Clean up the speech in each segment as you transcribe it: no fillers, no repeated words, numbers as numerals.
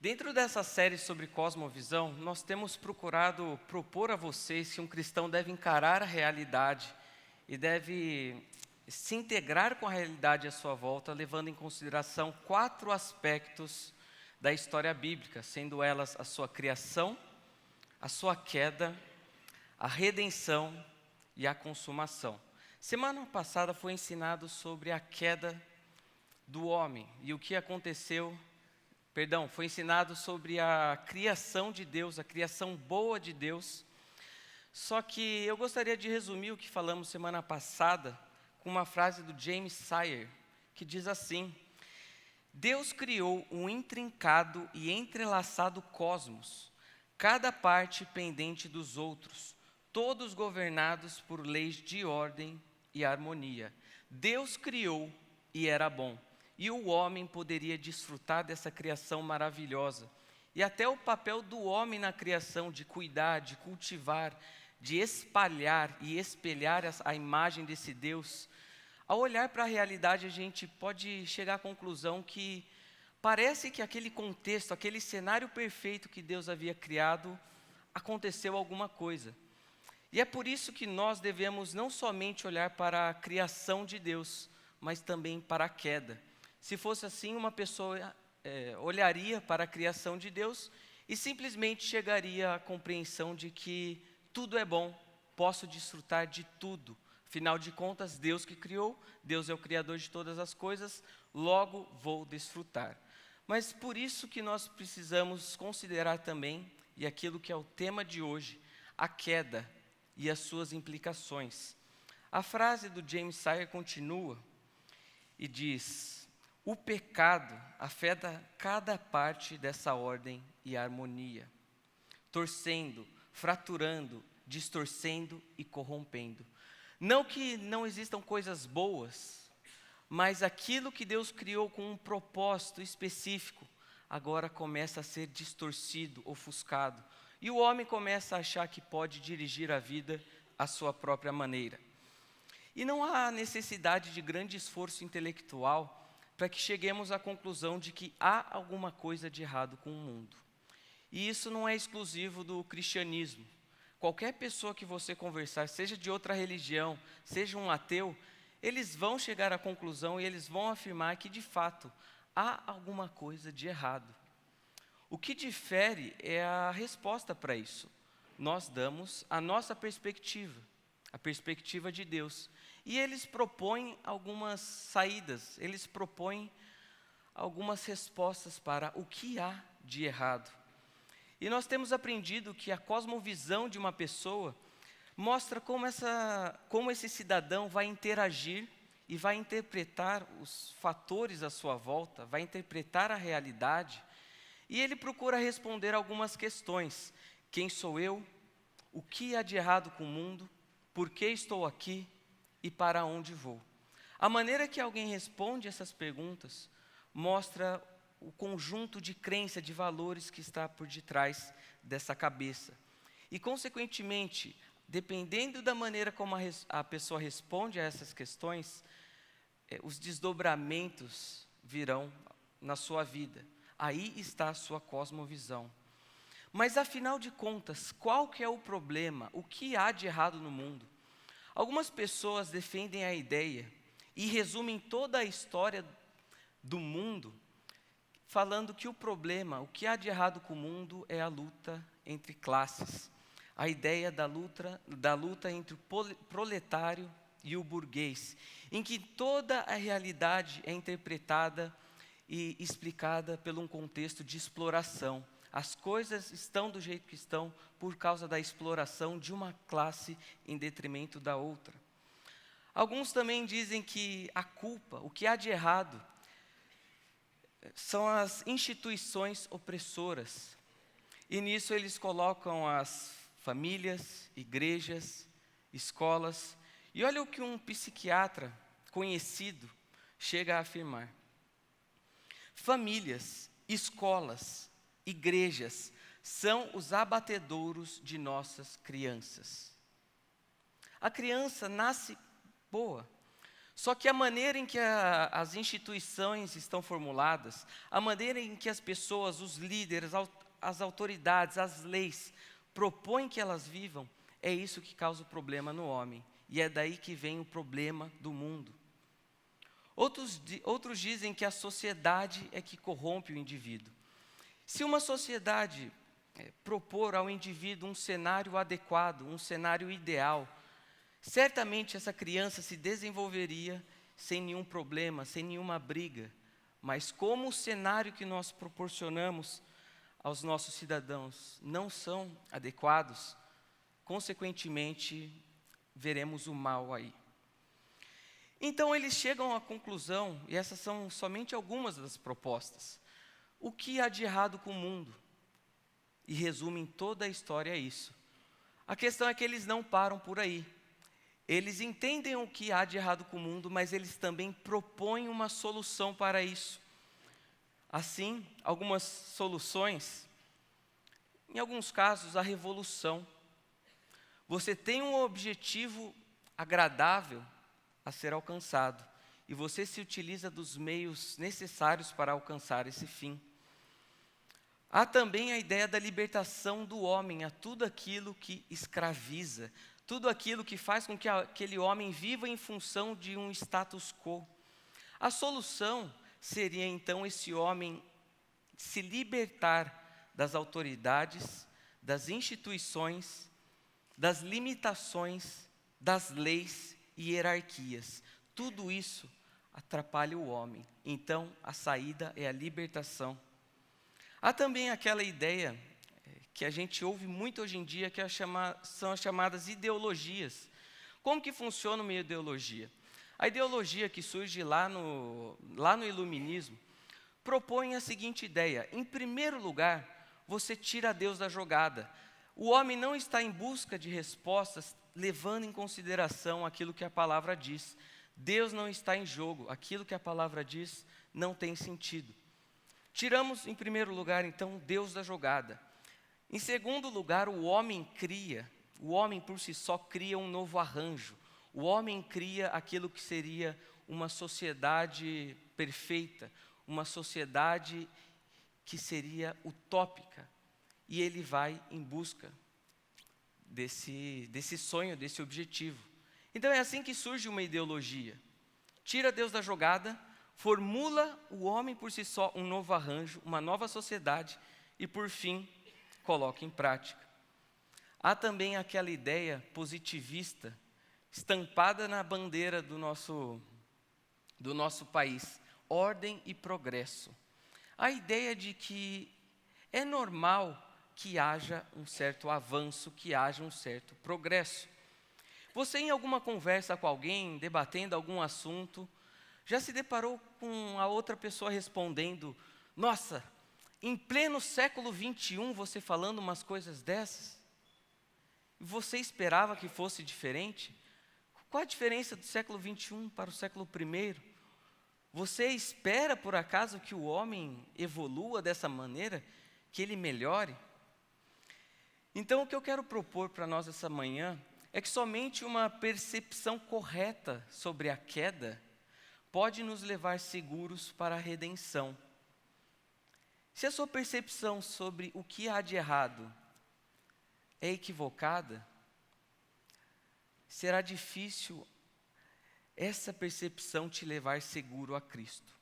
Dentro dessa série sobre cosmovisão, nós temos procurado propor a vocês que um cristão deve encarar a realidade e deve se integrar com a realidade à sua volta, levando em consideração 4 aspectos da história bíblica, sendo elas a sua criação, a sua queda, a redenção e a consumação. Semana passada foi ensinado sobre a queda do homem e o que aconteceu. Foi ensinado sobre a criação de Deus, a criação boa de Deus. Só que eu gostaria de resumir o que falamos semana passada com uma frase do James Sire, que diz assim: Deus criou um intrincado e entrelaçado cosmos, cada parte pendente dos outros, todos governados por leis de ordem e harmonia. Deus criou e era bom. E o homem poderia desfrutar dessa criação maravilhosa. E até o papel do homem na criação, de cuidar, de cultivar, de espalhar e espelhar a imagem desse Deus. Ao olhar para a realidade, a gente pode chegar à conclusão que parece que aquele contexto, aquele cenário perfeito que Deus havia criado, aconteceu alguma coisa. E é por isso que nós devemos não somente olhar para a criação de Deus, mas também para a queda. Se fosse assim, uma pessoa olharia para a criação de Deus e simplesmente chegaria à compreensão de que tudo é bom, posso desfrutar de tudo. Afinal de contas, Deus que criou, Deus é o Criador de todas as coisas, logo vou desfrutar. Mas por isso que nós precisamos considerar também, e aquilo que é o tema de hoje, a queda e as suas implicações. A frase do James Sire continua e diz: o pecado afeta cada parte dessa ordem e harmonia, torcendo, fraturando, distorcendo e corrompendo. Não que não existam coisas boas, mas aquilo que Deus criou com um propósito específico, agora começa a ser distorcido, ofuscado. E o homem começa a achar que pode dirigir a vida à sua própria maneira. E não há necessidade de grande esforço intelectual para que cheguemos à conclusão de que há alguma coisa de errado com o mundo. E isso não é exclusivo do cristianismo. Qualquer pessoa que você conversar, seja de outra religião, seja um ateu, eles vão chegar à conclusão e eles vão afirmar que, de fato, há alguma coisa de errado. O que difere é a resposta para isso. Nós damos a nossa perspectiva, a perspectiva de Deus. E eles propõem algumas saídas, eles propõem algumas respostas para o que há de errado. E nós temos aprendido que a cosmovisão de uma pessoa mostra como esse cidadão vai interagir e vai interpretar os fatores à sua volta, vai interpretar a realidade. E ele procura responder algumas questões: quem sou eu? O que há de errado com o mundo? Por que estou aqui? E para onde vou? A maneira que alguém responde essas perguntas mostra o conjunto de crença, de valores que está por detrás dessa cabeça. E, consequentemente, dependendo da maneira como a pessoa responde a essas questões, os desdobramentos virão na sua vida. Aí está a sua cosmovisão. Mas, afinal de contas, qual que é o problema? O que há de errado no mundo? Algumas pessoas defendem a ideia e resumem toda a história do mundo falando que o problema, o que há de errado com o mundo é a luta entre classes. A ideia da luta entre o proletário e o burguês, em que toda a realidade é interpretada e explicada por um contexto de exploração. As coisas estão do jeito que estão por causa da exploração de uma classe em detrimento da outra. Alguns também dizem que a culpa, o que há de errado, são as instituições opressoras. E nisso eles colocam as famílias, igrejas, escolas. E olha o que um psiquiatra conhecido chega a afirmar: famílias, escolas, igrejas são os abatedouros de nossas crianças. A criança nasce boa, Só que a maneira em que as instituições estão formuladas, a maneira em que as pessoas, os líderes, as autoridades, as leis, propõem que elas vivam, é isso que causa o problema no homem. E é daí que vem o problema do mundo. Outros dizem que a sociedade é que corrompe o indivíduo. Se uma sociedade propor ao indivíduo um cenário adequado, um cenário ideal, certamente essa criança se desenvolveria sem nenhum problema, sem nenhuma briga. Mas como o cenário que nós proporcionamos aos nossos cidadãos não são adequados, consequentemente, veremos o mal aí. Então eles chegam à conclusão, e essas são somente algumas das propostas. O que há de errado com o mundo? E resumem toda a história isso. A questão é que eles não param por aí. Eles entendem o que há de errado com o mundo, mas eles também propõem uma solução para isso. Assim, algumas soluções, em alguns casos, a revolução. Você tem um objetivo agradável a ser alcançado, e você se utiliza dos meios necessários para alcançar esse fim. Há também a ideia da libertação do homem a tudo aquilo que escraviza, tudo aquilo que faz com que aquele homem viva em função de um status quo. A solução seria então esse homem se libertar das autoridades, das instituições, das limitações, das leis e hierarquias. Tudo isso atrapalha o homem. Então, a saída é a libertação. Há também aquela ideia que a gente ouve muito hoje em dia, que são as chamadas ideologias. Como que funciona uma ideologia? A ideologia que surge lá no iluminismo propõe a seguinte ideia: em primeiro lugar, você tira Deus da jogada. O homem não está em busca de respostas, levando em consideração aquilo que a palavra diz. Deus não está em jogo, aquilo que a palavra diz não tem sentido. Tiramos, em primeiro lugar, então, Deus da jogada. Em segundo lugar, o homem por si só cria um novo arranjo. O homem cria aquilo que seria uma sociedade perfeita, uma sociedade que seria utópica. E ele vai em busca desse sonho, desse objetivo. Então é assim que surge uma ideologia. Tira Deus da jogada, formula o homem por si só um novo arranjo, uma nova sociedade e, por fim, coloca em prática. Há também aquela ideia positivista estampada na bandeira do nosso país: ordem e progresso. A ideia de que é normal que haja um certo avanço, que haja um certo progresso. Você, em alguma conversa com alguém, debatendo algum assunto, já se deparou com a outra pessoa respondendo: nossa, em pleno século XXI você falando umas coisas dessas? Você esperava que fosse diferente? Qual a diferença do século XXI para o século I? Você espera, por acaso, que o homem evolua dessa maneira, que ele melhore? Então, o que eu quero propor para nós essa manhã é que somente uma percepção correta sobre a queda pode nos levar seguros para a redenção. Se a sua percepção sobre o que há de errado é equivocada, será difícil essa percepção te levar seguro a Cristo.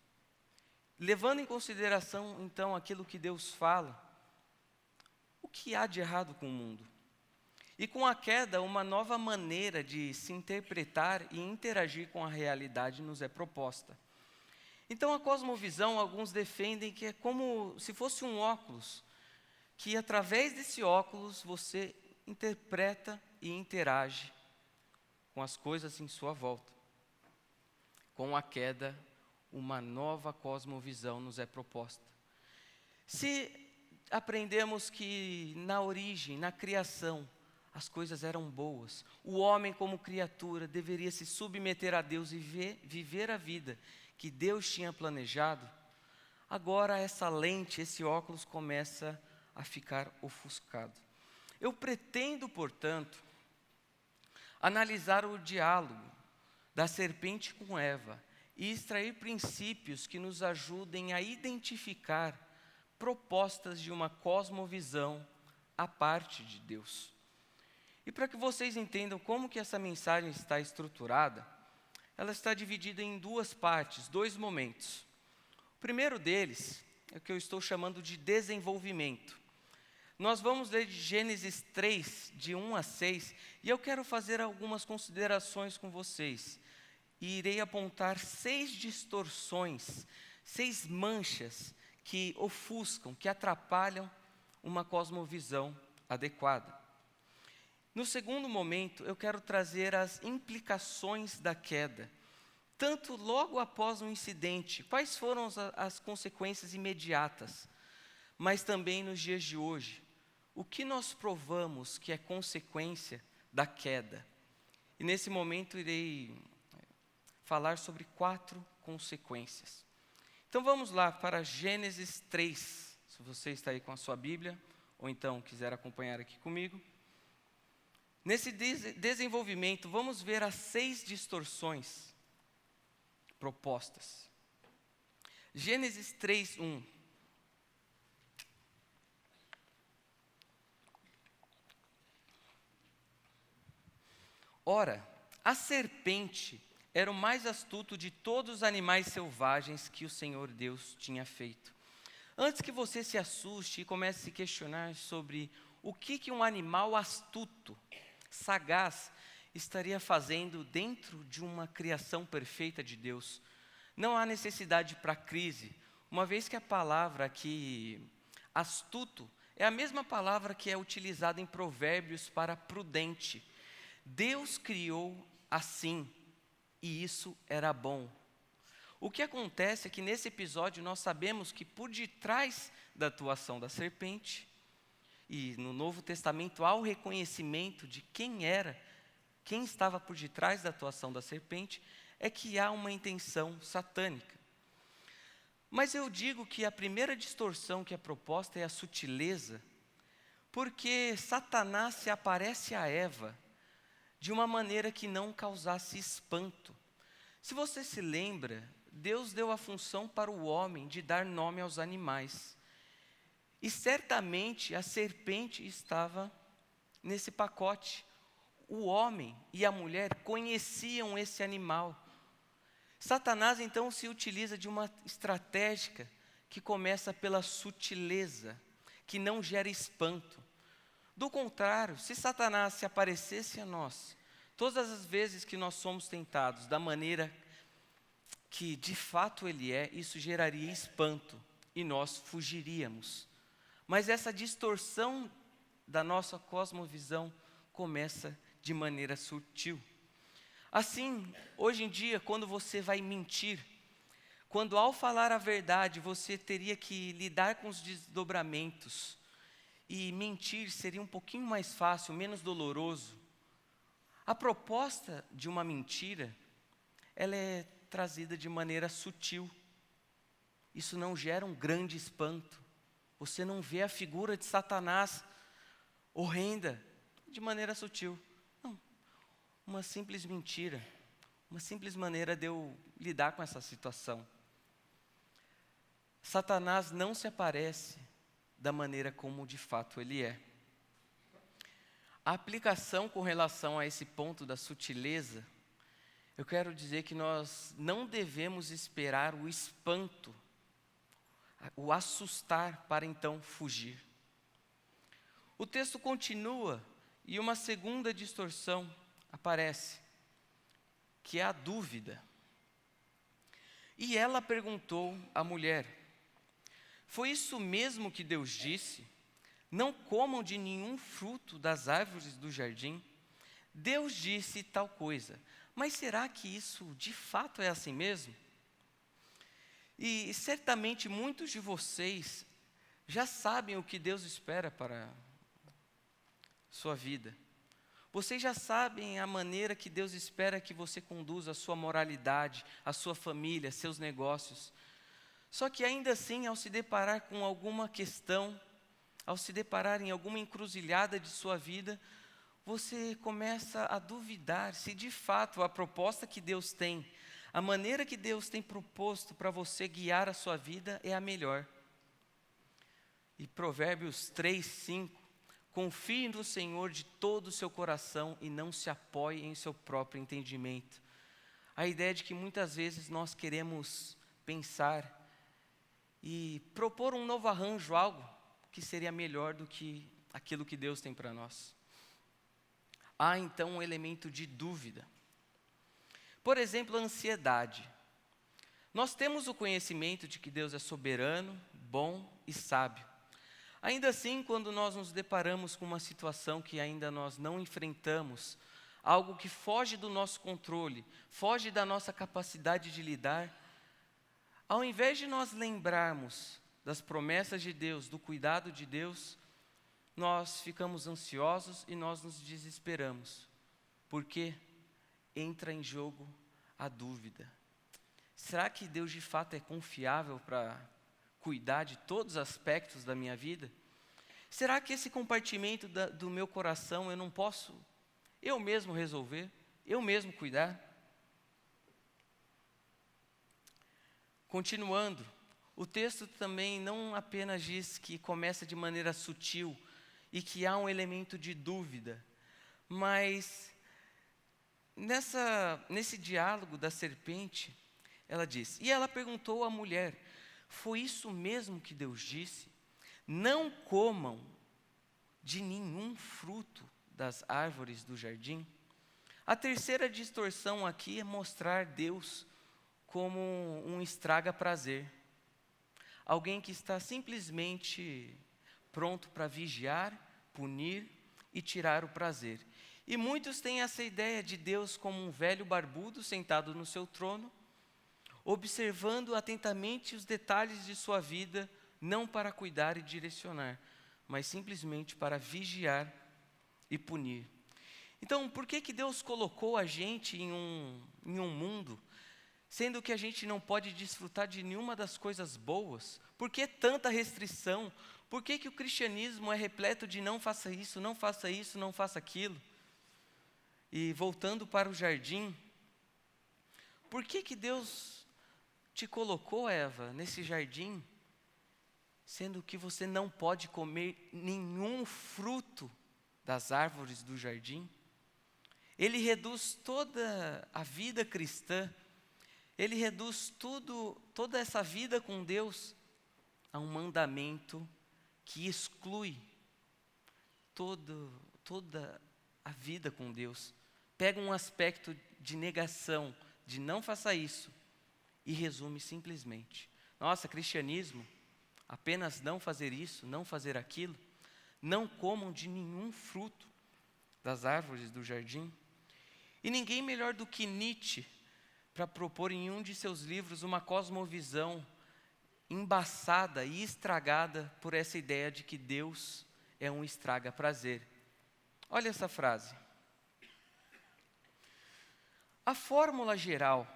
Levando em consideração, então, aquilo que Deus fala, o que há de errado com o mundo? E com a queda, uma nova maneira de se interpretar e interagir com a realidade nos é proposta. Então, a cosmovisão, alguns defendem que é como se fosse um óculos, que através desse óculos você interpreta e interage com as coisas em sua volta. Com a queda, uma nova cosmovisão nos é proposta. Se aprendemos que na origem, na criação, as coisas eram boas, o homem como criatura deveria se submeter a Deus e viver a vida que Deus tinha planejado, agora essa lente, esse óculos começa a ficar ofuscado. Eu pretendo, portanto, analisar o diálogo da serpente com Eva e extrair princípios que nos ajudem a identificar propostas de uma cosmovisão à parte de Deus. E para que vocês entendam como que essa mensagem está estruturada, ela está dividida em duas partes, dois momentos. O primeiro deles é o que eu estou chamando de desenvolvimento. Nós vamos ler de Gênesis 3, de 1 a 6, e eu quero fazer algumas considerações com vocês. E irei apontar 6 distorções, 6 manchas que ofuscam, que atrapalham uma cosmovisão adequada. No segundo momento, eu quero trazer as implicações da queda, tanto logo após um incidente, quais foram as consequências imediatas, mas também nos dias de hoje, o que nós provamos que é consequência da queda. E nesse momento irei falar sobre 4 consequências. Então vamos lá para Gênesis 3, se você está aí com a sua Bíblia, ou então quiser acompanhar aqui comigo. Nesse desenvolvimento, vamos ver as 6 distorções propostas. Gênesis 3, 1. Ora, a serpente era o mais astuto de todos os animais selvagens que o Senhor Deus tinha feito. Antes que você se assuste e comece a se questionar sobre o que um animal astuto, sagaz, estaria fazendo dentro de uma criação perfeita de Deus, não há necessidade para crise, uma vez que a palavra aqui, astuto, é a mesma palavra que é utilizada em Provérbios para prudente. Deus criou assim, e isso era bom. O que acontece é que nesse episódio nós sabemos que por detrás da atuação da serpente, e no Novo Testamento há o reconhecimento de quem estava por detrás da atuação da serpente, é que há uma intenção satânica. Mas eu digo que a primeira distorção que é proposta é a sutileza, porque Satanás se aparece a Eva de uma maneira que não causasse espanto. Se você se lembra, Deus deu a função para o homem de dar nome aos animais. E certamente a serpente estava nesse pacote. O homem e a mulher conheciam esse animal. Satanás então se utiliza de uma estratégia que começa pela sutileza, que não gera espanto. Do contrário, se Satanás se aparecesse a nós, todas as vezes que nós somos tentados da maneira que de fato ele é, isso geraria espanto e nós fugiríamos. Mas essa distorção da nossa cosmovisão começa de maneira sutil. Assim, hoje em dia, quando você vai mentir, quando ao falar a verdade você teria que lidar com os desdobramentos, e mentir seria um pouquinho mais fácil, menos doloroso, a proposta de uma mentira, ela é trazida de maneira sutil. Isso não gera um grande espanto. Você não vê a figura de Satanás horrenda de maneira sutil. Não, uma simples mentira, uma simples maneira de eu lidar com essa situação. Satanás não se aparece da maneira como de fato ele é. A aplicação com relação a esse ponto da sutileza, eu quero dizer que nós não devemos esperar o espanto, o assustar para então fugir. O texto continua e uma segunda distorção aparece, que é a dúvida. E ela perguntou à mulher: foi isso mesmo que Deus disse? Não comam de nenhum fruto das árvores do jardim? Deus disse tal coisa, mas será que isso de fato é assim mesmo? E certamente muitos de vocês já sabem o que Deus espera para a sua vida. Vocês já sabem a maneira que Deus espera que você conduza a sua moralidade, a sua família, seus negócios. Só que ainda assim, ao se deparar com alguma questão, ao se deparar em alguma encruzilhada de sua vida, você começa a duvidar se de fato a proposta que Deus tem, a maneira que Deus tem proposto para você guiar a sua vida é a melhor. E Provérbios 3:5, confie no Senhor de todo o seu coração e não se apoie em seu próprio entendimento. A ideia de que muitas vezes nós queremos pensar e propor um novo arranjo, algo que seria melhor do que aquilo que Deus tem para nós. Há então um elemento de dúvida. Por exemplo, a ansiedade. Nós temos o conhecimento de que Deus é soberano, bom e sábio. Ainda assim, quando nós nos deparamos com uma situação que ainda nós não enfrentamos, algo que foge do nosso controle, foge da nossa capacidade de lidar, ao invés de nós lembrarmos das promessas de Deus, do cuidado de Deus, nós ficamos ansiosos e nós nos desesperamos. Porque entra em jogo a dúvida. Será que Deus de fato é confiável para cuidar de todos os aspectos da minha vida? Será que esse compartimento do meu coração eu não posso eu mesmo resolver, eu mesmo cuidar? Continuando, o texto também não apenas diz que começa de maneira sutil e que há um elemento de dúvida, mas nesse diálogo da serpente, ela diz, e ela perguntou à mulher, foi isso mesmo que Deus disse? Não comam de nenhum fruto das árvores do jardim? A terceira distorção aqui é mostrar Deus como um estraga-prazer. Alguém que está simplesmente pronto para vigiar, punir e tirar o prazer. E muitos têm essa ideia de Deus como um velho barbudo sentado no seu trono, observando atentamente os detalhes de sua vida, não para cuidar e direcionar, mas simplesmente para vigiar e punir. Então, por que Deus colocou a gente em um mundo, sendo que a gente não pode desfrutar de nenhuma das coisas boas? Por que tanta restrição? Por que o cristianismo é repleto de não faça isso, não faça isso, não faça aquilo? E voltando para o jardim, por que Deus te colocou, Eva, nesse jardim, sendo que você não pode comer nenhum fruto das árvores do jardim? Ele reduz toda a vida cristã, ele reduz toda essa vida com Deus a um mandamento que exclui toda a vida com Deus. Pega um aspecto de negação, de não faça isso, e resume simplesmente. Nossa, cristianismo, apenas não fazer isso, não fazer aquilo, não comam de nenhum fruto das árvores do jardim. E ninguém melhor do que Nietzsche para propor em um de seus livros uma cosmovisão embaçada e estragada por essa ideia de que Deus é um estraga-prazer. Olha essa frase. A fórmula geral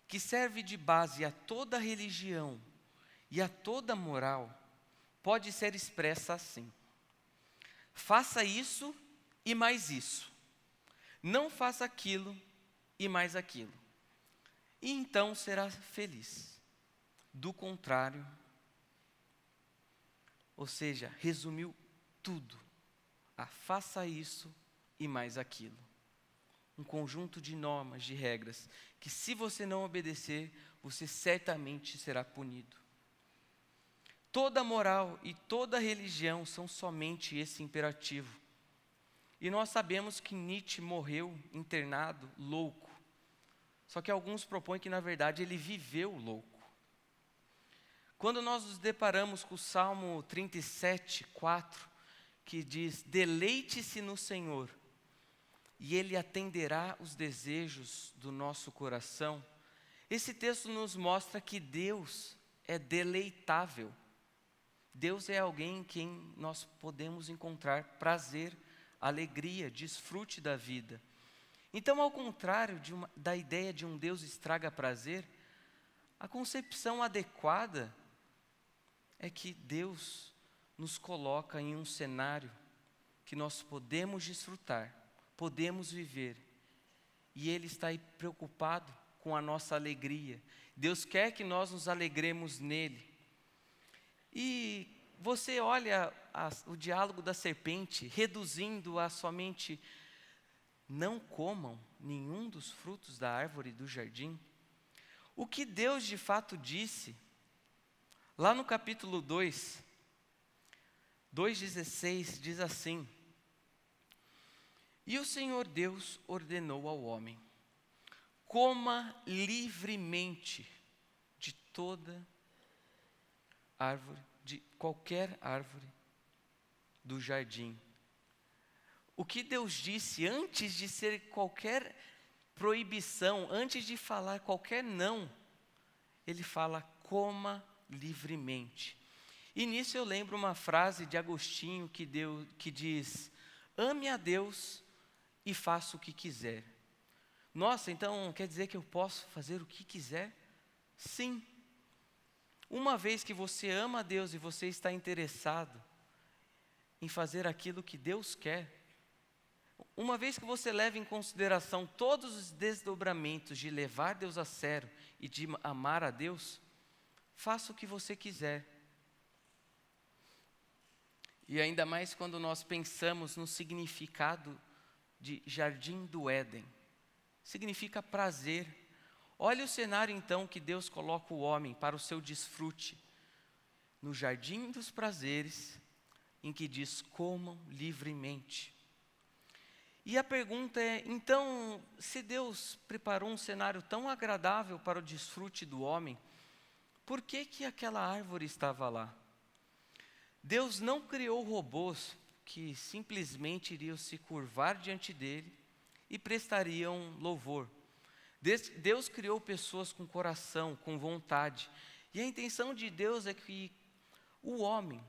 que serve de base a toda religião e a toda moral pode ser expressa assim: faça isso e mais isso. Não faça aquilo e mais aquilo. E então será feliz. Do contrário, ou seja, resumiu tudo a faça isso e mais aquilo. Um conjunto de normas, de regras, que se você não obedecer, você certamente será punido. Toda moral e toda religião são somente esse imperativo. E nós sabemos que Nietzsche morreu internado, louco. Só que alguns propõem que, na verdade, ele viveu louco. Quando nós nos deparamos com o Salmo 37, 4, que diz, deleite-se no Senhor, e Ele atenderá os desejos do nosso coração. Esse texto nos mostra que Deus é deleitável. Deus é alguém em quem nós podemos encontrar prazer, alegria, desfrute da vida. Então, ao contrário da ideia de um Deus estraga prazer, a concepção adequada é que Deus nos coloca em um cenário que nós podemos desfrutar, podemos viver. E Ele está aí preocupado com a nossa alegria. Deus quer que nós nos alegremos nele. E você olha o diálogo da serpente, reduzindo a somente: não comam nenhum dos frutos da árvore do jardim. O que Deus de fato disse, lá no capítulo 2, 2,16, diz assim: e o Senhor Deus ordenou ao homem: coma livremente de toda árvore, de qualquer árvore do jardim. O que Deus disse antes de ser qualquer proibição, antes de falar qualquer não, Ele fala: coma livremente. E nisso eu lembro uma frase de Agostinho que diz: ame a Deus e faça o que quiser. Nossa, então quer dizer que eu posso fazer o que quiser? Sim. Uma vez que você ama a Deus e você está interessado em fazer aquilo que Deus quer, uma vez que você leva em consideração todos os desdobramentos de levar Deus a sério e de amar a Deus, faça o que você quiser. E ainda mais quando nós pensamos no significado de Jardim do Éden. Significa prazer. Olha o cenário então que Deus coloca o homem para o seu desfrute. No jardim dos prazeres, em que diz: comam livremente. E a pergunta é, então, se Deus preparou um cenário tão agradável para o desfrute do homem, por que que aquela árvore estava lá? Deus não criou robôs que simplesmente iriam se curvar diante dele e prestariam louvor. Deus criou pessoas com coração, com vontade. E a intenção de Deus é que o homem,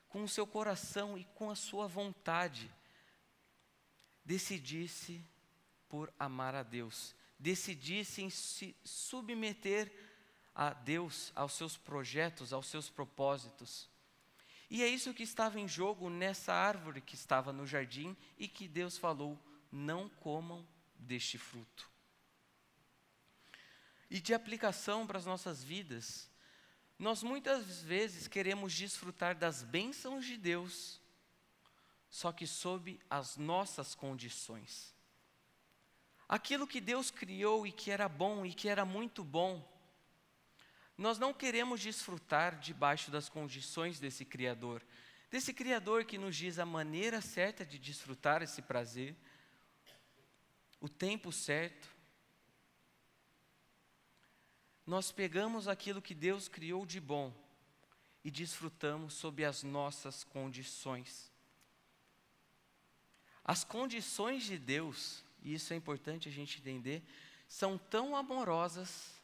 com o seu coração e com a sua vontade, decidisse por amar a Deus, decidisse em se submeter a Deus, aos seus projetos, aos seus propósitos. E é isso que estava em jogo nessa árvore que estava no jardim e que Deus falou: não comam deste fruto. E de aplicação para as nossas vidas, nós muitas vezes queremos desfrutar das bênçãos de Deus, só que sob as nossas condições. Aquilo que Deus criou e que era bom e que era muito bom, nós não queremos desfrutar debaixo das condições desse Criador que nos diz a maneira certa de desfrutar esse prazer, o tempo certo. Nós pegamos aquilo que Deus criou de bom e desfrutamos sob as nossas condições. As condições de Deus, e isso é importante a gente entender, são tão amorosas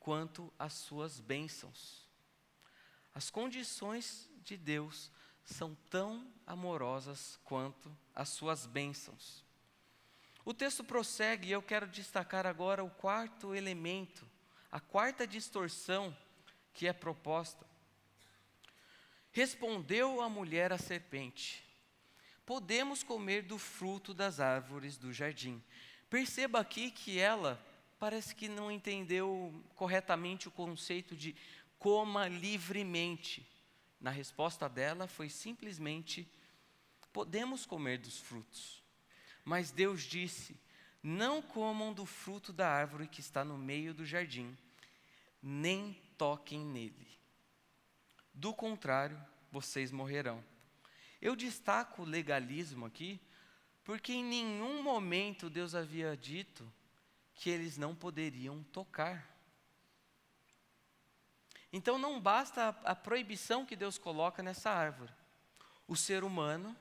quanto as suas bênçãos. As condições de Deus são tão amorosas quanto as suas bênçãos. O texto prossegue e eu quero destacar agora o quarto elemento, a quarta distorção que é proposta. Respondeu a mulher à serpente: podemos comer do fruto das árvores do jardim. Perceba aqui que ela parece que não entendeu corretamente o conceito de coma livremente. Na resposta dela foi simplesmente: podemos comer dos frutos. Mas Deus disse: não comam do fruto da árvore que está no meio do jardim, nem toquem nele. Do contrário, vocês morrerão. Eu destaco o legalismo aqui, porque em nenhum momento Deus havia dito que eles não poderiam tocar. Então não basta a proibição que Deus coloca nessa árvore. O ser humano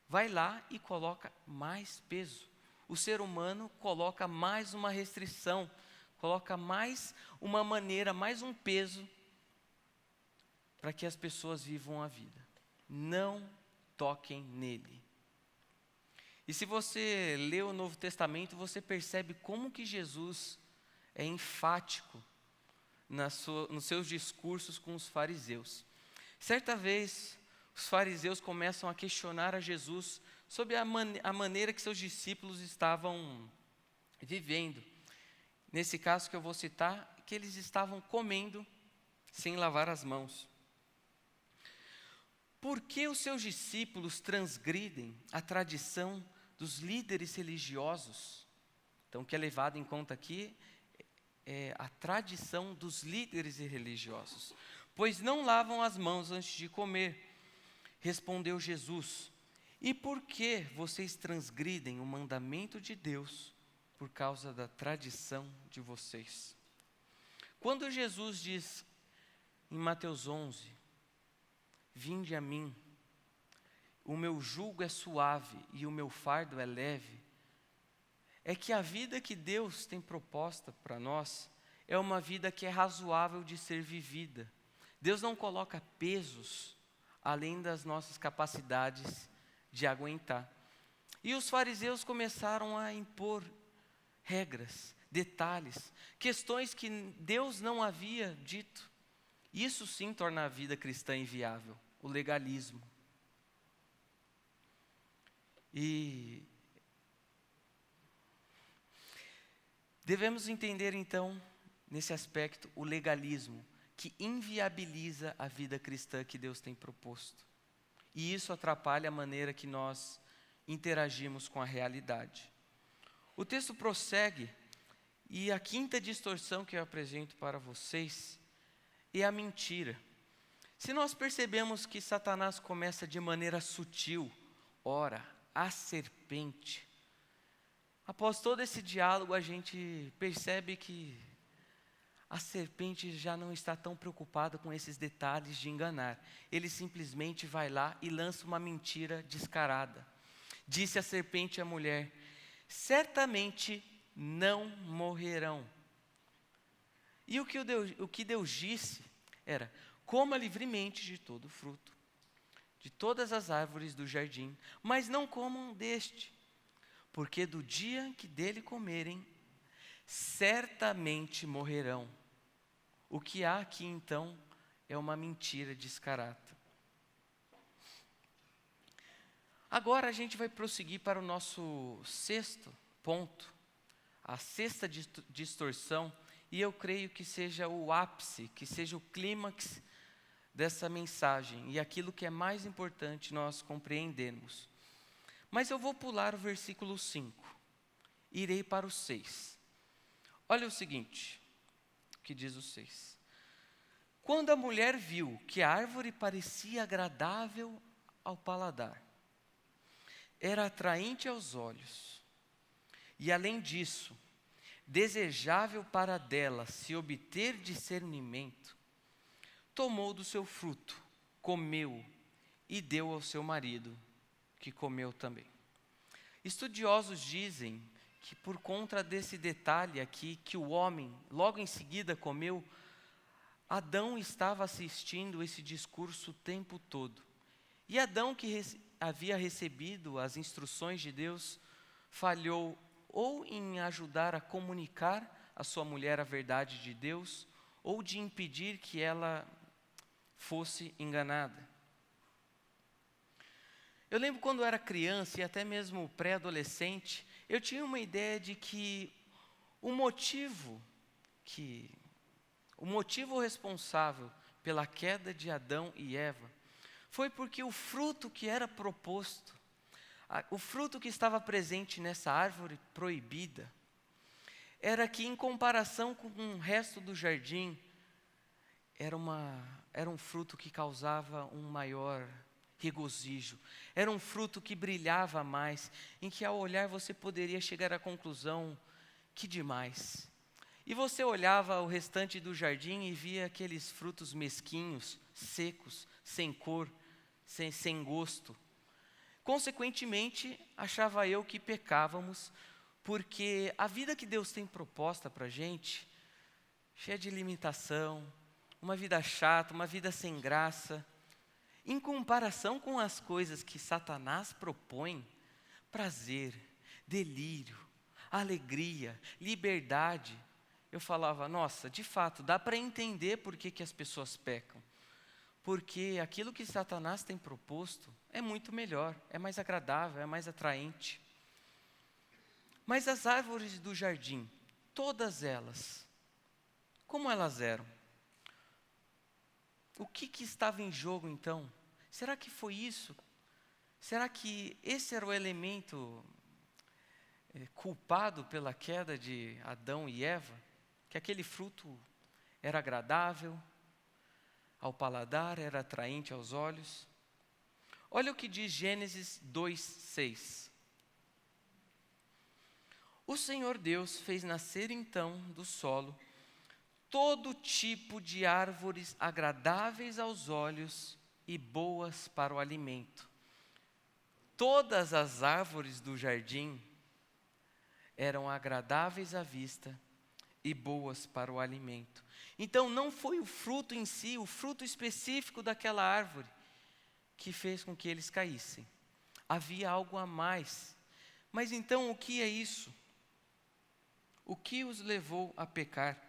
vai lá e coloca mais peso. O ser humano coloca mais uma restrição, coloca mais uma maneira, mais um peso para que as pessoas vivam a vida. Não toquem nele. E se você lê o Novo Testamento, você percebe como que Jesus é enfático nos seus discursos com os fariseus. Certa vez, os fariseus começam a questionar a Jesus sobre a maneira que seus discípulos estavam vivendo. Nesse caso que eu vou citar, que eles estavam comendo sem lavar as mãos. Por que os seus discípulos transgridem a tradição dos líderes religiosos? Então, o que é levado em conta aqui é a tradição dos líderes religiosos. Pois não lavam as mãos antes de comer. Respondeu Jesus: e por que vocês transgridem o mandamento de Deus por causa da tradição de vocês? Quando Jesus diz em Mateus 11, vinde a mim, o meu jugo é suave e o meu fardo é leve, é que a vida que Deus tem proposta para nós é uma vida que é razoável de ser vivida. Deus não coloca pesos além das nossas capacidades de aguentar. E os fariseus começaram a impor regras, detalhes, questões que Deus não havia dito. Isso sim torna a vida cristã inviável, o legalismo. E devemos entender então, nesse aspecto, o legalismo, que inviabiliza a vida cristã que Deus tem proposto. E isso atrapalha a maneira que nós interagimos com a realidade. O texto prossegue, e a quinta distorção que eu apresento para vocês é a mentira. Se nós percebemos que Satanás começa de maneira sutil, ora, a serpente. Após todo esse diálogo, a gente percebe que a serpente já não está tão preocupada com esses detalhes de enganar. Ele simplesmente vai lá e lança uma mentira descarada. Disse a serpente à mulher: certamente não morrerão. E o que Deus disse era: coma livremente de todo fruto, de todas as árvores do jardim, mas não comam deste, porque do dia que dele comerem, certamente morrerão. O que há aqui então é uma mentira descarada. Agora a gente vai prosseguir para o nosso sexto ponto, a sexta distorção, e eu creio que seja o ápice, que seja o clímax dessa mensagem, e aquilo que é mais importante nós compreendermos. Mas eu vou pular o versículo 5, irei para o 6. Olha o seguinte, o que diz o 6. Quando a mulher viu que a árvore parecia agradável ao paladar, era atraente aos olhos, e além disso, desejável para dela se obter discernimento, tomou do seu fruto, comeu e deu ao seu marido, que comeu também. Estudiosos dizem que por conta desse detalhe aqui, que o homem logo em seguida comeu, Adão estava assistindo esse discurso o tempo todo. E Adão, que havia recebido as instruções de Deus, falhou ou em ajudar a comunicar à sua mulher a verdade de Deus, ou de impedir que ela fosse enganada. Eu lembro quando eu era criança e até mesmo pré-adolescente, eu tinha uma ideia de que o motivo responsável pela queda de Adão e Eva foi porque o fruto que era proposto, o fruto que estava presente nessa árvore proibida, era que em comparação com o resto do jardim, era um fruto que causava um maior regozijo, era um fruto que brilhava mais, em que ao olhar você poderia chegar à conclusão, que demais. E você olhava o restante do jardim e via aqueles frutos mesquinhos, secos, sem cor, sem gosto. Consequentemente, achava eu que pecávamos, porque a vida que Deus tem proposta para a gente, cheia de limitação, uma vida chata, uma vida sem graça, em comparação com as coisas que Satanás propõe, prazer, delírio, alegria, liberdade, eu falava, nossa, de fato, dá para entender por que as pessoas pecam. porque aquilo que Satanás tem proposto é muito melhor, é mais agradável, é mais atraente. Mas as árvores do jardim, todas elas, como elas eram? O que estava em jogo então? Será que foi isso? Será que esse era o elemento culpado pela queda de Adão e Eva? Que aquele fruto era agradável ao paladar, era atraente aos olhos? Olha o que diz Gênesis 2:6. O Senhor Deus fez nascer então do solo todo tipo de árvores agradáveis aos olhos e boas para o alimento. Todas as árvores do jardim eram agradáveis à vista e boas para o alimento. Então não foi o fruto em si, o fruto específico daquela árvore, que fez com que eles caíssem. Havia algo a mais. Mas então o que é isso? O que os levou a pecar?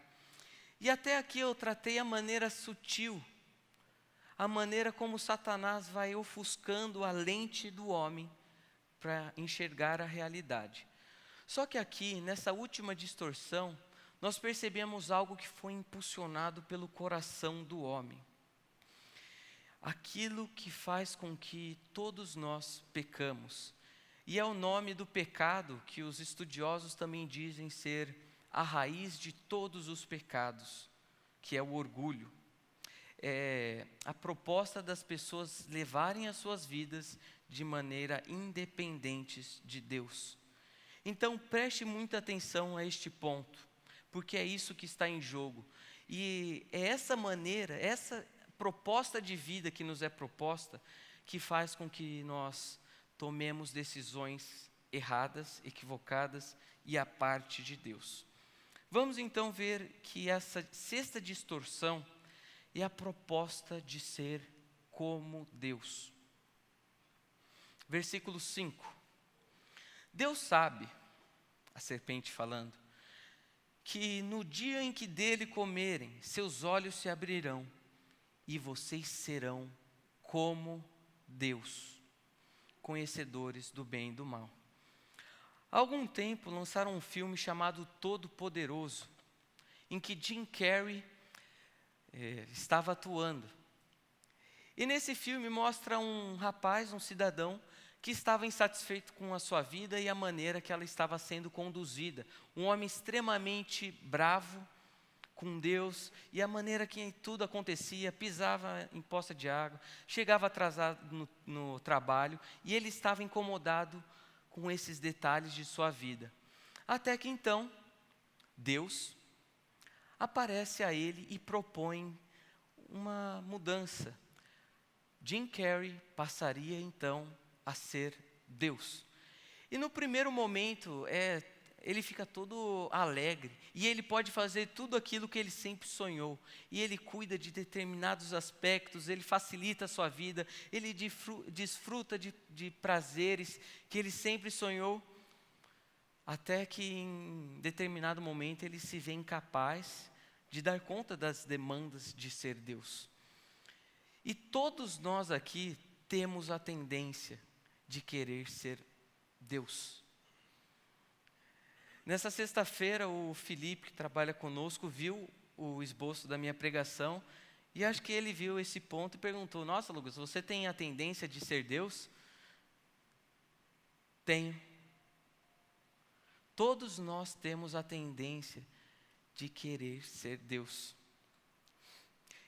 E até aqui eu tratei a maneira sutil, a maneira como Satanás vai ofuscando a lente do homem para enxergar a realidade. Só que aqui, nessa última distorção, nós percebemos algo que foi impulsionado pelo coração do homem. Aquilo que faz com que todos nós pecamos. E é o nome do pecado que os estudiosos também dizem ser a raiz de todos os pecados, que é o orgulho. É a proposta das pessoas levarem as suas vidas de maneira independentes de Deus. Então preste muita atenção a este ponto, porque é isso que está em jogo. E é essa maneira, essa proposta de vida que nos é proposta, que faz com que nós tomemos decisões erradas, equivocadas e à parte de Deus. Vamos então ver que essa sexta distorção é a proposta de ser como Deus. Versículo 5. Deus sabe, a serpente falando, que no dia em que dele comerem, seus olhos se abrirão e vocês serão como Deus, conhecedores do bem e do mal. Há algum tempo lançaram um filme chamado Todo-Poderoso, em que Jim Carrey estava atuando. E nesse filme mostra um rapaz, um cidadão, que estava insatisfeito com a sua vida e a maneira que ela estava sendo conduzida. Um homem extremamente bravo com Deus e a maneira que tudo acontecia, pisava em poça de água, chegava atrasado no trabalho e ele estava incomodado com esses detalhes de sua vida. Até que então, Deus aparece a ele e propõe uma mudança. Jim Carrey passaria então a ser Deus. E no primeiro momento, ele fica todo alegre, e ele pode fazer tudo aquilo que ele sempre sonhou, e ele cuida de determinados aspectos, ele facilita a sua vida, ele desfruta de prazeres que ele sempre sonhou, até que em determinado momento ele se vê incapaz de dar conta das demandas de ser Deus. E todos nós aqui temos a tendência de querer ser Deus. Nessa sexta-feira, o Felipe, que trabalha conosco, viu o esboço da minha pregação, e acho que ele viu esse ponto e perguntou: nossa, Lucas, você tem a tendência de ser Deus? Tenho. Todos nós temos a tendência de querer ser Deus.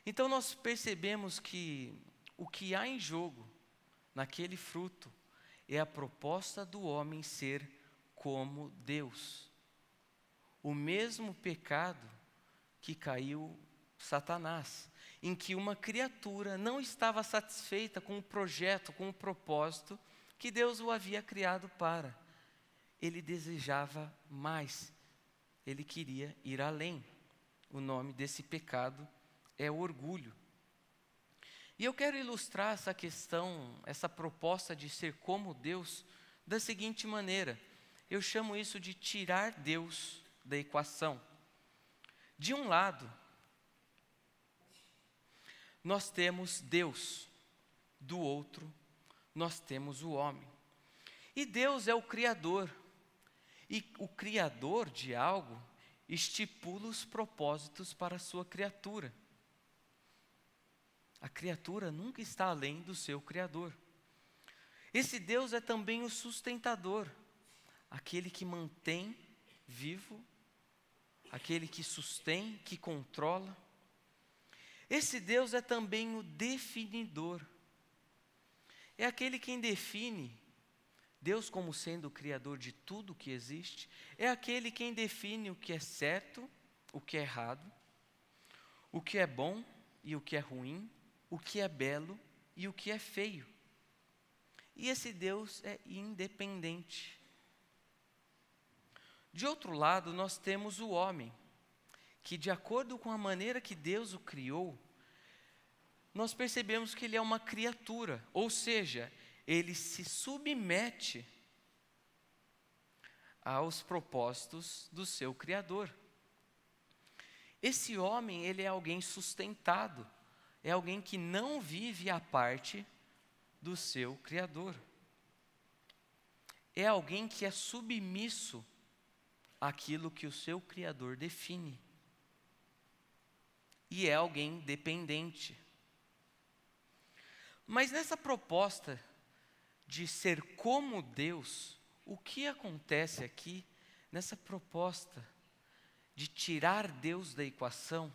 Então nós percebemos que o que há em jogo naquele fruto é a proposta do homem ser como Deus. O mesmo pecado que caiu Satanás, em que uma criatura não estava satisfeita com o projeto, com o propósito que Deus o havia criado para. Ele desejava mais, ele queria ir além. O nome desse pecado é orgulho. E eu quero ilustrar essa questão, essa proposta de ser como Deus, da seguinte maneira. Eu chamo isso de tirar Deus da equação. De um lado, nós temos Deus, do outro, nós temos o homem. E Deus é o Criador, e o Criador de algo estipula os propósitos para a sua criatura. A criatura nunca está além do seu Criador. Esse Deus é também o sustentador, aquele que mantém vivo, aquele que sustém, que controla. Esse Deus é também o definidor. É aquele quem define, Deus como sendo o Criador de tudo que existe, é aquele quem define o que é certo, o que é errado, o que é bom e o que é ruim, o que é belo e o que é feio. E esse Deus é independente. De outro lado, nós temos o homem, que de acordo com a maneira que Deus o criou, nós percebemos que ele é uma criatura, ou seja, ele se submete aos propósitos do seu Criador. Esse homem, ele é alguém sustentado, é alguém que não vive à parte do seu Criador. É alguém que é submisso àquilo que o seu Criador define. E é alguém dependente. Mas nessa proposta de ser como Deus, o que acontece aqui, nessa proposta de tirar Deus da equação,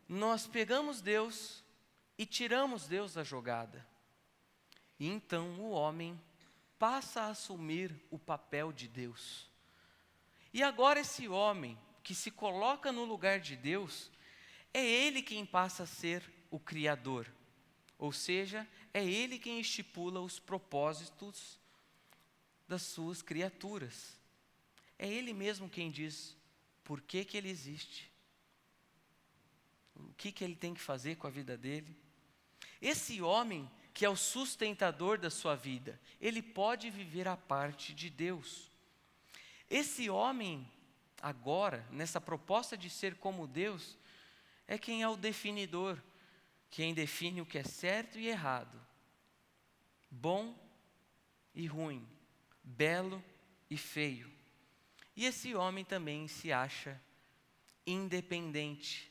nós pegamos Deus e tiramos Deus da jogada. E então o homem passa a assumir o papel de Deus. E agora esse homem que se coloca no lugar de Deus, é ele quem passa a ser o Criador. Ou seja, é ele quem estipula os propósitos das suas criaturas. É ele mesmo quem diz por que ele existe, o que ele tem que fazer com a vida dele. Esse homem que é o sustentador da sua vida, ele pode viver à parte de Deus. Esse homem, agora, nessa proposta de ser como Deus, é quem é o definidor, quem define o que é certo e errado, bom e ruim, belo e feio. E esse homem também se acha independente.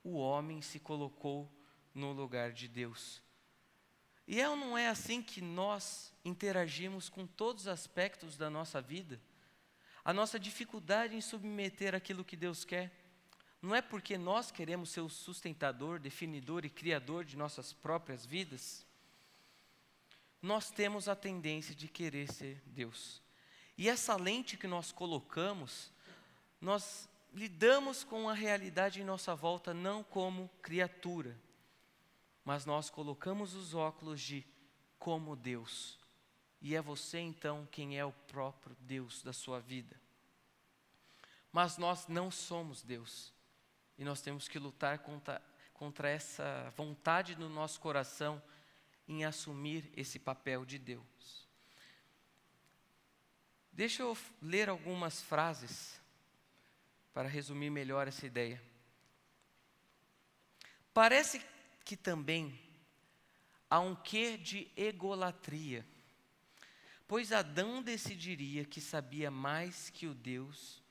O homem se colocou no lugar de Deus. E é ou não é assim que nós interagimos com todos os aspectos da nossa vida? A nossa dificuldade em submeter aquilo que Deus quer, não é porque nós queremos ser o sustentador, definidor e criador de nossas próprias vidas? Nós temos a tendência de querer ser Deus. E essa lente que nós colocamos, nós lidamos com a realidade em nossa volta não como criatura, mas nós colocamos os óculos de como Deus. E é você então quem é o próprio Deus da sua vida. Mas nós não somos Deus. E nós temos que lutar contra essa vontade no nosso coração em assumir esse papel de Deus. Deixa eu ler algumas frases para resumir melhor essa ideia. Parece que também há um quê de egolatria, pois Adão decidiria que sabia mais que o Deus,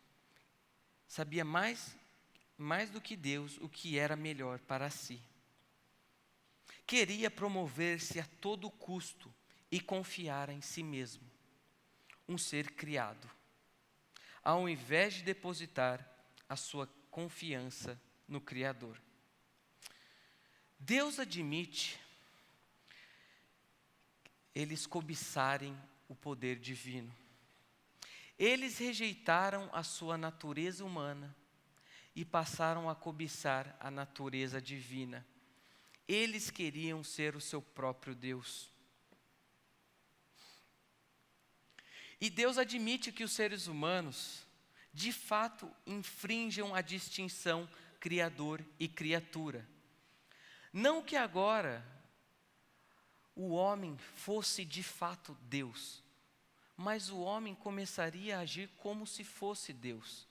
sabia mais do que Deus o que era melhor para si. Queria promover-se a todo custo e confiar em si mesmo, um ser criado, ao invés de depositar a sua confiança no Criador. Deus admite eles cobiçarem o poder divino. Eles rejeitaram a sua natureza humana e passaram a cobiçar a natureza divina. Eles queriam ser o seu próprio Deus. E Deus admite que os seres humanos, de fato, infringem a distinção criador e criatura. Não que agora o homem fosse de fato Deus, mas o homem começaria a agir como se fosse Deus.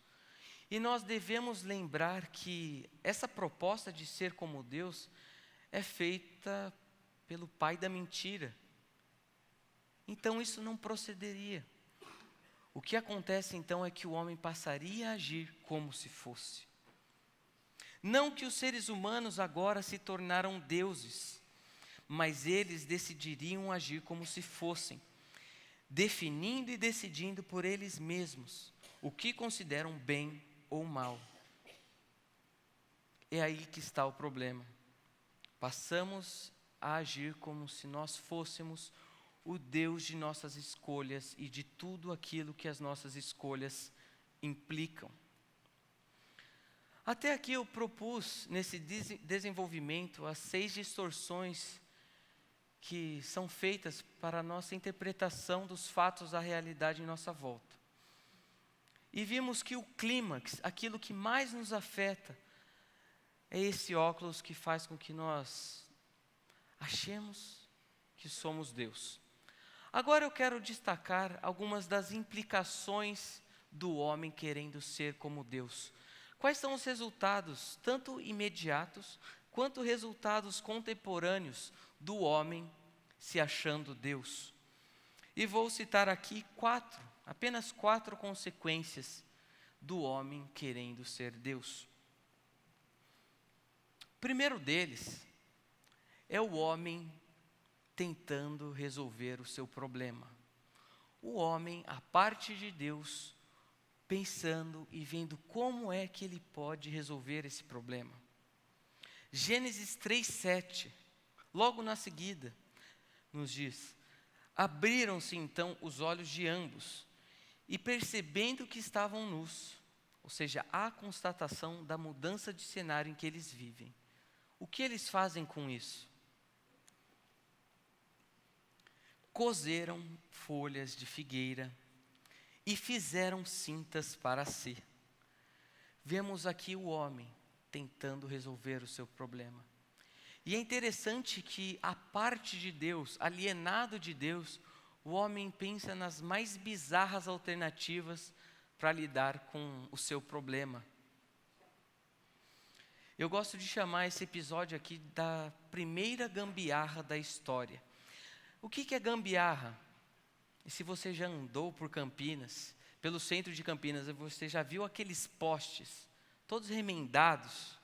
E nós devemos lembrar que essa proposta de ser como Deus é feita pelo pai da mentira. Então isso não procederia. O que acontece então é que o homem passaria a agir como se fosse. Não que os seres humanos agora se tornaram deuses, mas eles decidiriam agir como se fossem, definindo e decidindo por eles mesmos o que consideram bem ou mal. É aí que está o problema. Passamos a agir como se nós fôssemos o Deus de nossas escolhas e de tudo aquilo que as nossas escolhas implicam. Até aqui eu propus, nesse desenvolvimento, as 6 distorções que são feitas para a nossa interpretação dos fatos da realidade em nossa volta. E vimos que o clímax, aquilo que mais nos afeta, é esse óculos que faz com que nós achemos que somos Deus. Agora eu quero destacar algumas das implicações do homem querendo ser como Deus. Quais são os resultados, tanto imediatos, quanto resultados contemporâneos do homem se achando Deus? E vou citar aqui apenas 4 consequências do homem querendo ser Deus. O primeiro deles é o homem tentando resolver o seu problema. O homem, a parte de Deus, pensando e vendo como é que ele pode resolver esse problema. Gênesis 3:7, logo na seguida, nos diz: abriram-se então os olhos de ambos, e percebendo que estavam nus, ou seja, a constatação da mudança de cenário em que eles vivem. O que eles fazem com isso? Coseram folhas de figueira e fizeram cintas para si. Vemos aqui o homem tentando resolver o seu problema. E é interessante que a parte de Deus, alienado de Deus, o homem pensa nas mais bizarras alternativas para lidar com o seu problema. Eu gosto de chamar esse episódio aqui da primeira gambiarra da história. O que é gambiarra? E se você já andou por Campinas, pelo centro de Campinas, você já viu aqueles postes, todos remendados,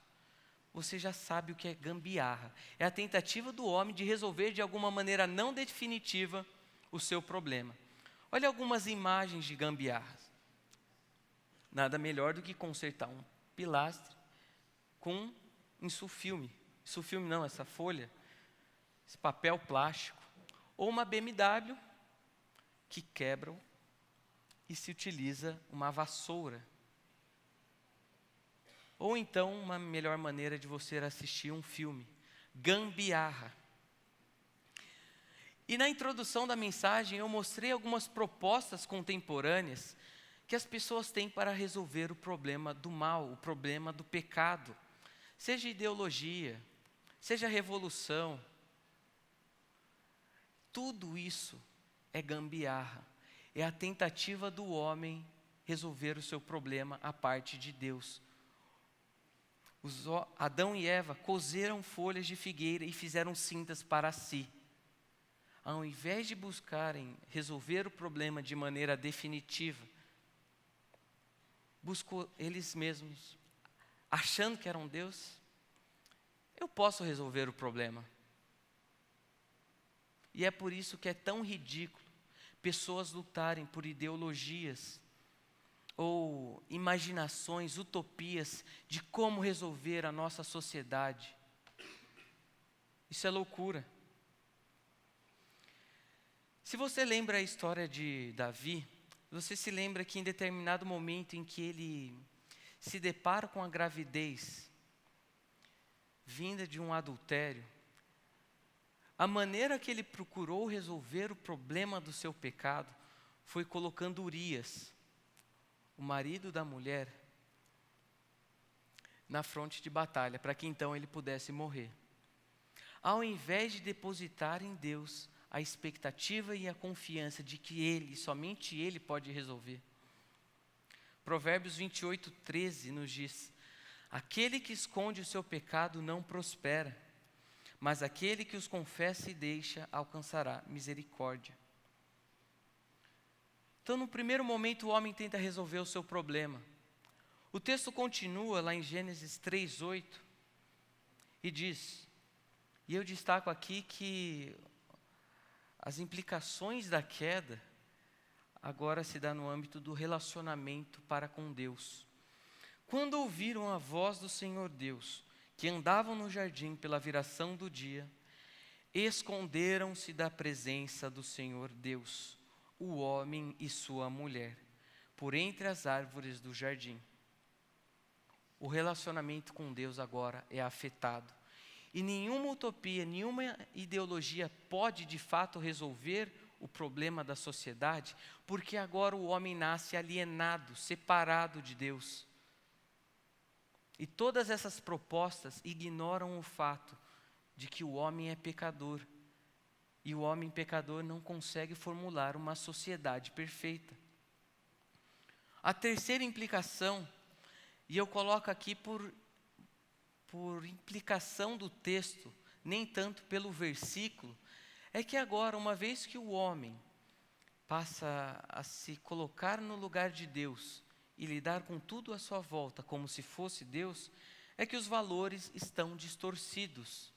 você já sabe o que é gambiarra. É a tentativa do homem de resolver de alguma maneira não definitiva o seu problema. Olha algumas imagens de gambiarras. Nada melhor do que consertar um pilastre com insufilme. Insufilme não, essa folha, esse papel plástico. Ou uma BMW que quebram e se utiliza uma vassoura. Ou então, uma melhor maneira de você assistir um filme, gambiarra. E na introdução da mensagem eu mostrei algumas propostas contemporâneas que as pessoas têm para resolver o problema do mal, o problema do pecado. Seja ideologia, seja revolução, tudo isso é gambiarra. É a tentativa do homem resolver o seu problema à parte de Deus. Adão e Eva coseram folhas de figueira e fizeram cintas para si. Ao invés de buscarem resolver o problema de maneira definitiva, buscou eles mesmos, achando que eram Deus. Eu posso resolver o problema. E é por isso que é tão ridículo pessoas lutarem por ideologias ou imaginações, utopias de como resolver a nossa sociedade. Isso é loucura. Se você lembra a história de Davi, você se lembra que em determinado momento em que ele se depara com a gravidez vinda de um adultério, a maneira que ele procurou resolver o problema do seu pecado foi colocando Urias, o marido da mulher, na fronte de batalha, para que então ele pudesse morrer. Ao invés de depositar em Deus a expectativa e a confiança de que Ele, somente Ele pode resolver. Provérbios 28:13 nos diz: aquele que esconde o seu pecado não prospera, mas aquele que os confessa e deixa alcançará misericórdia. Então, no primeiro momento, o homem tenta resolver o seu problema. O texto continua lá em Gênesis 3:8 e diz, e eu destaco aqui que as implicações da queda agora se dá no âmbito do relacionamento para com Deus. Quando ouviram a voz do Senhor Deus, que andavam no jardim pela viração do dia, esconderam-se da presença do Senhor Deus, o homem e sua mulher, por entre as árvores do jardim. O relacionamento com Deus agora é afetado. E nenhuma utopia, nenhuma ideologia pode de fato resolver o problema da sociedade, porque agora o homem nasce alienado, separado de Deus. E todas essas propostas ignoram o fato de que o homem é pecador. E o homem pecador não consegue formular uma sociedade perfeita. A terceira implicação, e eu coloco aqui por implicação do texto, nem tanto pelo versículo, é que agora, uma vez que o homem passa a se colocar no lugar de Deus e lidar com tudo à sua volta como se fosse Deus, é que os valores estão distorcidos.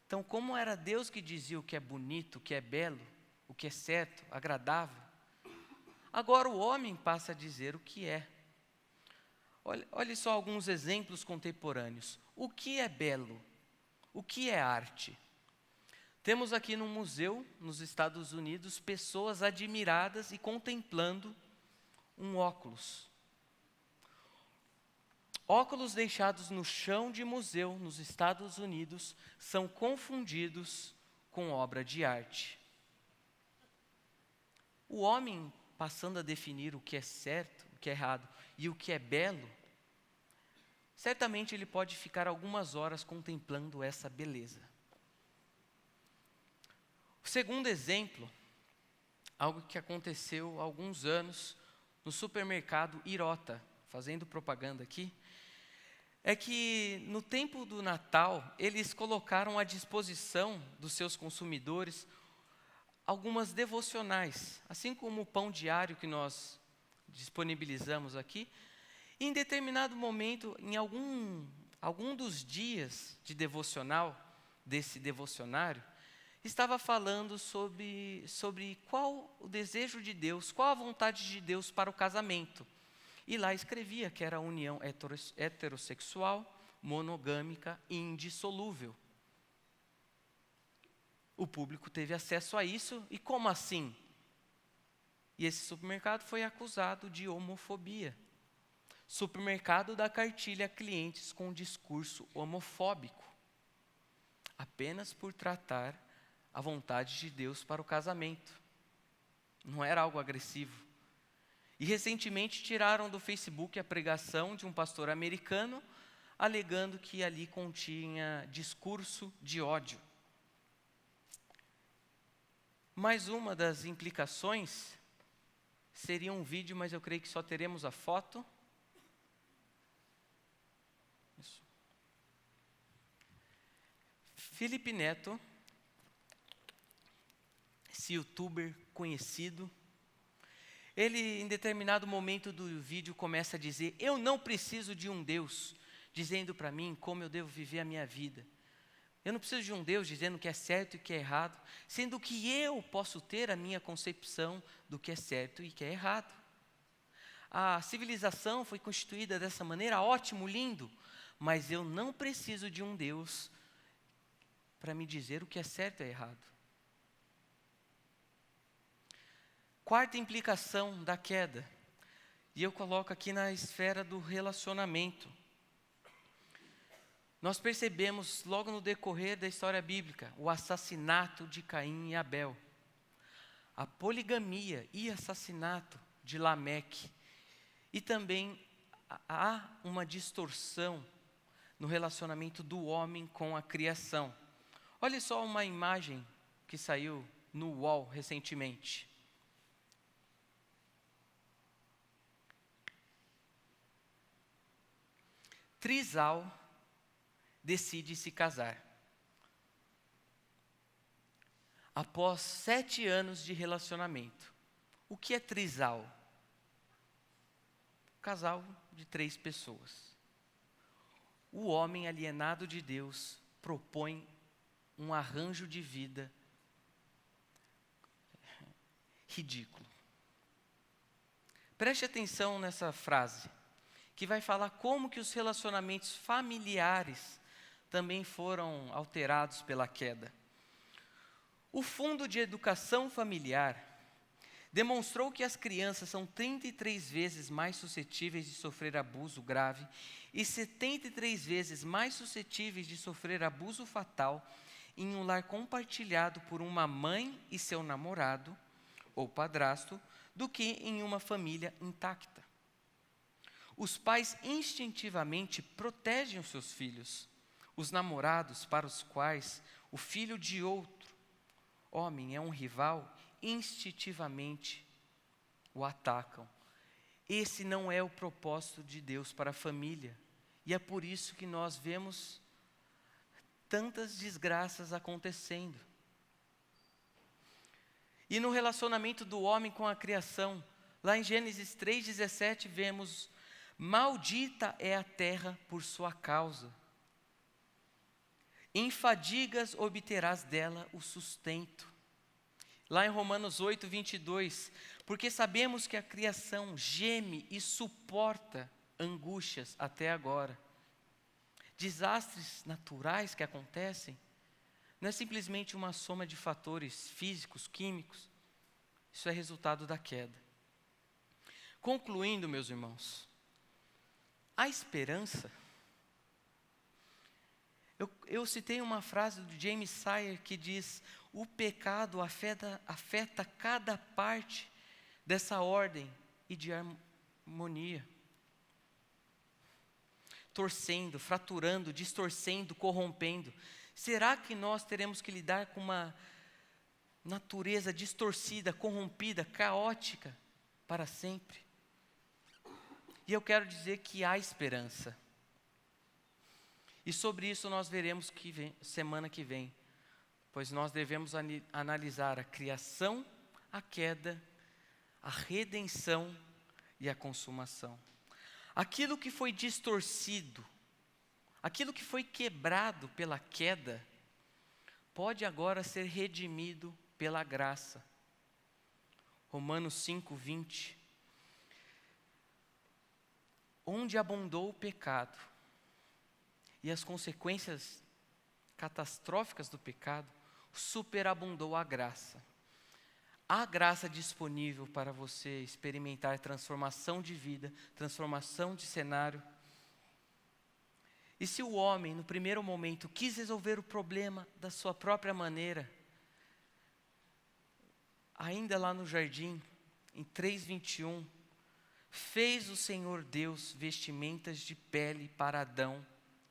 Então, como era Deus que dizia o que é bonito, o que é belo, o que é certo, agradável, agora o homem passa a dizer o que é. Olhe só alguns exemplos contemporâneos. O que é belo? O que é arte? Temos aqui no museu, nos Estados Unidos, pessoas admiradas e contemplando um óculos. Óculos deixados no chão de museu nos Estados Unidos são confundidos com obra de arte. O homem, passando a definir o que é certo, o que é errado e o que é belo, certamente ele pode ficar algumas horas contemplando essa beleza. O segundo exemplo, algo que aconteceu há alguns anos no supermercado Irota, fazendo propaganda aqui, é que no tempo do Natal, eles colocaram à disposição dos seus consumidores algumas devocionais, assim como o pão diário que nós disponibilizamos aqui. Em determinado momento, em algum dos dias de devocional, desse devocionário, estava falando sobre qual o desejo de Deus, qual a vontade de Deus para o casamento. E lá escrevia que era a união heterossexual, monogâmica e indissolúvel. O público teve acesso a isso, e como assim? E esse supermercado foi acusado de homofobia. Supermercado dá cartilha a clientes com discurso homofóbico, apenas por tratar a vontade de Deus para o casamento. Não era algo agressivo. E recentemente tiraram do Facebook a pregação de um pastor americano, alegando que ali continha discurso de ódio. Mais uma das implicações seria um vídeo, mas eu creio que só teremos a foto. Isso. Felipe Neto, esse youtuber conhecido, ele em determinado momento do vídeo começa a dizer: eu não preciso de um Deus dizendo para mim como eu devo viver a minha vida. Eu não preciso de um Deus dizendo o que é certo e o que é errado, sendo que eu posso ter a minha concepção do que é certo e o que é errado. A civilização foi constituída dessa maneira, ótimo, lindo, mas eu não preciso de um Deus para me dizer o que é certo e errado. Quarta implicação da queda, e eu coloco aqui na esfera do relacionamento. Nós percebemos logo no decorrer da história bíblica o assassinato de Caim e Abel, a poligamia e assassinato de Lameque, e também há uma distorção no relacionamento do homem com a criação. Olha só uma imagem que saiu no UOL recentemente. Trisal decide se casar. Após 7 anos de relacionamento. O que é trisal? Casal de 3 pessoas. O homem alienado de Deus propõe um arranjo de vida ridículo. Preste atenção nessa frase, que vai falar como que os relacionamentos familiares também foram alterados pela queda. O Fundo de Educação Familiar demonstrou que as crianças são 33 vezes mais suscetíveis de sofrer abuso grave e 73 vezes mais suscetíveis de sofrer abuso fatal em um lar compartilhado por uma mãe e seu namorado ou padrasto do que em uma família intacta. Os pais instintivamente protegem os seus filhos. Os namorados para os quais o filho de outro homem é um rival, instintivamente o atacam. Esse não é o propósito de Deus para a família. E é por isso que nós vemos tantas desgraças acontecendo. E no relacionamento do homem com a criação, lá em Gênesis 3,17, vemos: maldita é a terra por sua causa. Em fadigas obterás dela o sustento. Lá em Romanos 8:22, porque sabemos que a criação geme e suporta angústias até agora. Desastres naturais que acontecem não é simplesmente uma soma de fatores físicos, químicos. Isso é resultado da queda. Concluindo, meus irmãos, há esperança. Eu citei uma frase do James Sire que diz: o pecado afeta cada parte dessa ordem e de harmonia. Torcendo, fraturando, distorcendo, corrompendo. Será que nós teremos que lidar com uma natureza distorcida, corrompida, caótica para sempre? E eu quero dizer que há esperança. E sobre isso nós veremos semana que vem, pois nós devemos analisar a criação, a queda, a redenção e a consumação. Aquilo que foi distorcido, aquilo que foi quebrado pela queda, pode agora ser redimido pela graça. Romanos 5:20. Onde abundou o pecado e as consequências catastróficas do pecado, superabundou a graça. Há graça disponível para você experimentar transformação de vida, transformação de cenário. E se o homem, no primeiro momento, quis resolver o problema da sua própria maneira, ainda lá no jardim, em 3:21, fez o Senhor Deus vestimentas de pele para Adão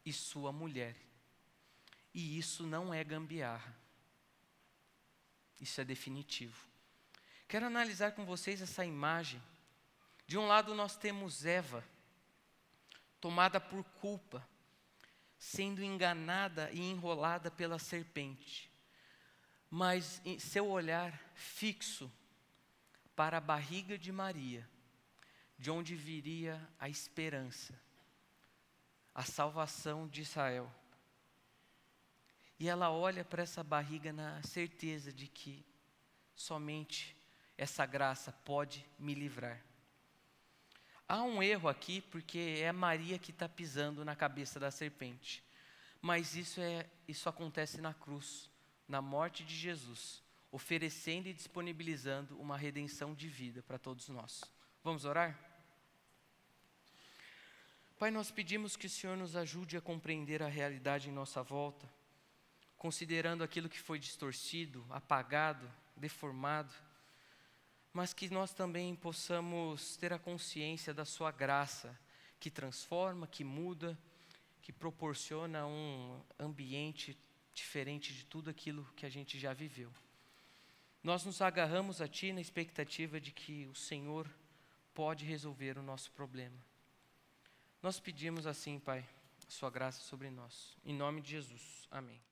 e sua mulher. E isso não é gambiarra. Isso é definitivo. Quero analisar com vocês essa imagem. De um lado nós temos Eva, tomada por culpa, sendo enganada e enrolada pela serpente, mas em seu olhar fixo para a barriga de Maria, de onde viria a esperança, a salvação de Israel. E ela olha para essa barriga na certeza de que somente essa graça pode me livrar. Há um erro aqui, porque é Maria que está pisando na cabeça da serpente. Mas isso acontece na cruz, na morte de Jesus, oferecendo e disponibilizando uma redenção de vida para todos nós. Vamos orar? Pai, nós pedimos que o Senhor nos ajude a compreender a realidade em nossa volta, considerando aquilo que foi distorcido, apagado, deformado, mas que nós também possamos ter a consciência da sua graça, que transforma, que muda, que proporciona um ambiente diferente de tudo aquilo que a gente já viveu. Nós nos agarramos a Ti na expectativa de que o Senhor pode resolver o nosso problema. Nós pedimos assim, Pai, sua graça sobre nós. Em nome de Jesus. Amém.